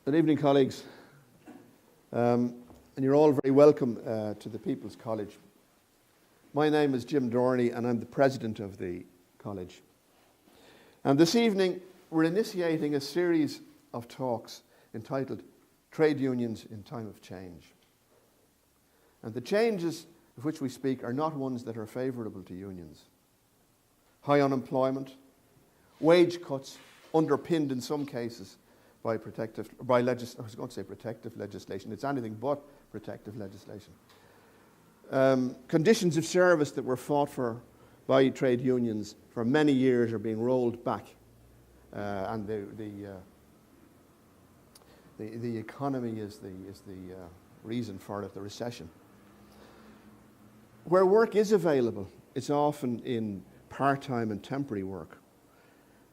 Good evening, colleagues. And you're all very welcome to the People's College. My name is Jim Dorney, and I'm the president of the college. And this evening, we're initiating a series of talks entitled Trade Unions in Time of Change. And the changes of which we speak are not ones that are favourable to unions. High unemployment, wage cuts underpinned in some cases by protective legislation. It's anything but protective legislation. Conditions of service that were fought for by trade unions for many years are being rolled back, and the economy is the reason for it, the recession. Where work is available, it's often in part-time and temporary work.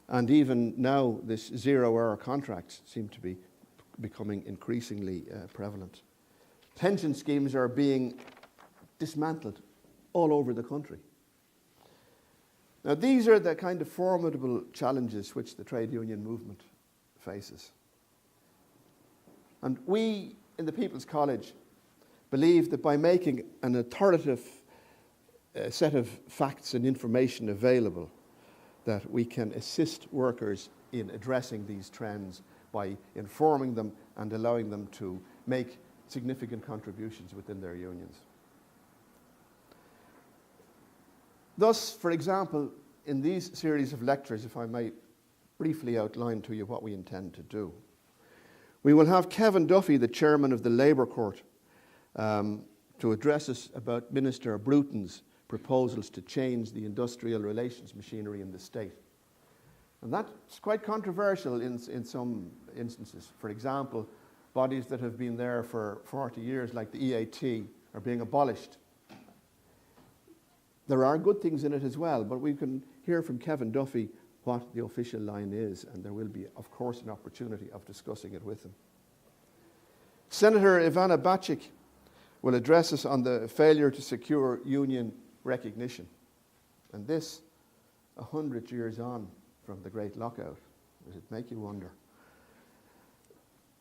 And even now, this zero-hour contracts seem to be becoming increasingly prevalent. Pension schemes are being dismantled all over the country. Now, these are the kind of formidable challenges which the trade union movement faces. And we, in the People's College, believe that by making an authoritative set of facts and information available, that we can assist workers in addressing these trends by informing them and allowing them to make significant contributions within their unions. Thus, for example, in these series of lectures, if I might briefly outline to you what we intend to do, we will have Kevin Duffy, the chairman of the Labour Court, to address us about Minister Bruton's proposals to change the industrial relations machinery in the state. And that's quite controversial in some instances. For example, bodies that have been there for 40 years, like the EAT, are being abolished. There are good things in it as well, but we can hear from Kevin Duffy what the official line is, and there will be, of course, an opportunity of discussing it with him. Senator Ivana Bacik will address us on the failure to secure union recognition. And this, 100 years on from the Great Lockout. Does it make you wonder?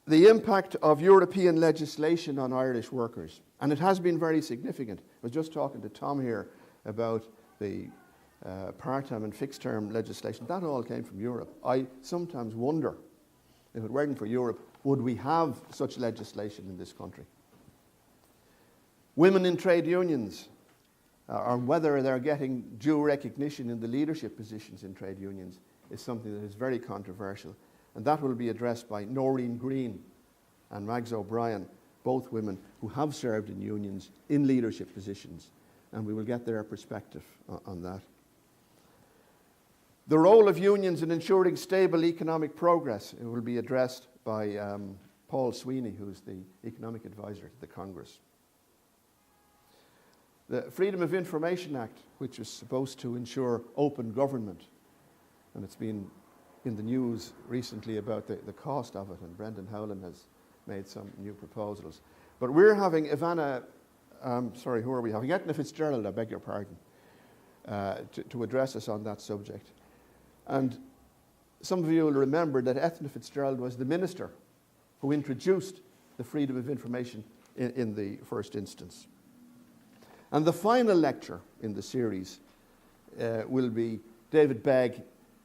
The impact of European legislation on Irish workers. And it has been very significant. I was just talking to Tom here about the part-time and fixed-term legislation. That all came from Europe. I sometimes wonder, if it weren't for Europe, would we have such legislation in this country? Women in trade unions, or whether they're getting due recognition in the leadership positions in trade unions, is something that is very controversial. And that will be addressed by Noreen Green and Mags O'Brien, both women who have served in unions in leadership positions. And we will get their perspective on that. The role of unions in ensuring stable economic progress will be addressed by Paul Sweeney, who's the economic advisor to the Congress. The Freedom of Information Act, which is supposed to ensure open government, and it's been in the news recently about the cost of it, and Brendan Howlin has made some new proposals. But we're having Etna Fitzgerald, I beg your pardon, to address us on that subject. And some of you will remember that Etna Fitzgerald was the minister who introduced the Freedom of Information in the first instance. And the final lecture in the series will be David Begg,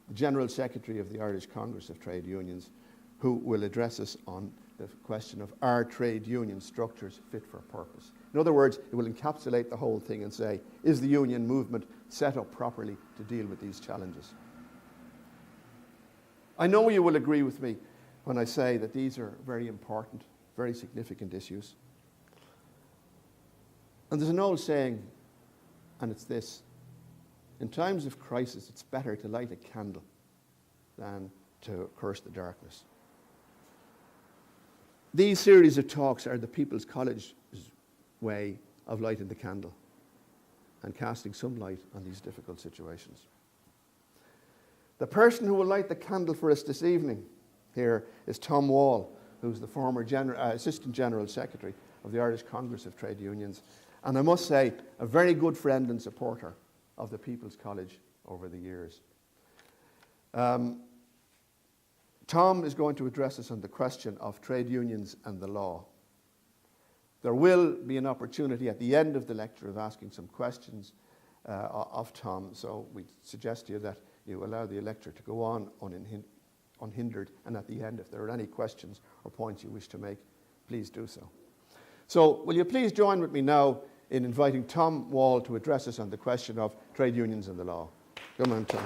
the General Secretary of the Irish Congress of Trade Unions, who will address us on the question of, are trade union structures fit for purpose? In other words, it will encapsulate the whole thing and say, is the union movement set up properly to deal with these challenges? I know you will agree with me when I say that these are very important, very significant issues. And there's an old saying, and it's this: in times of crisis, it's better to light a candle than to curse the darkness. These series of talks are the People's College's way of lighting the candle and casting some light on these difficult situations. The person who will light the candle for us this evening here is Tom Wall, who's the former Assistant General Secretary of the Irish Congress of Trade Unions, and I must say, a very good friend and supporter of the People's College over the years. Tom is going to address us on the question of trade unions and the law. There will be an opportunity at the end of the lecture of asking some questions of Tom, so we suggest to you that you allow the lecture to go on unhindered, and at the end, if there are any questions or points you wish to make, please do so. So will you please join with me now in inviting Tom Wall to address us on the question of trade unions and the law. Come on, Tom.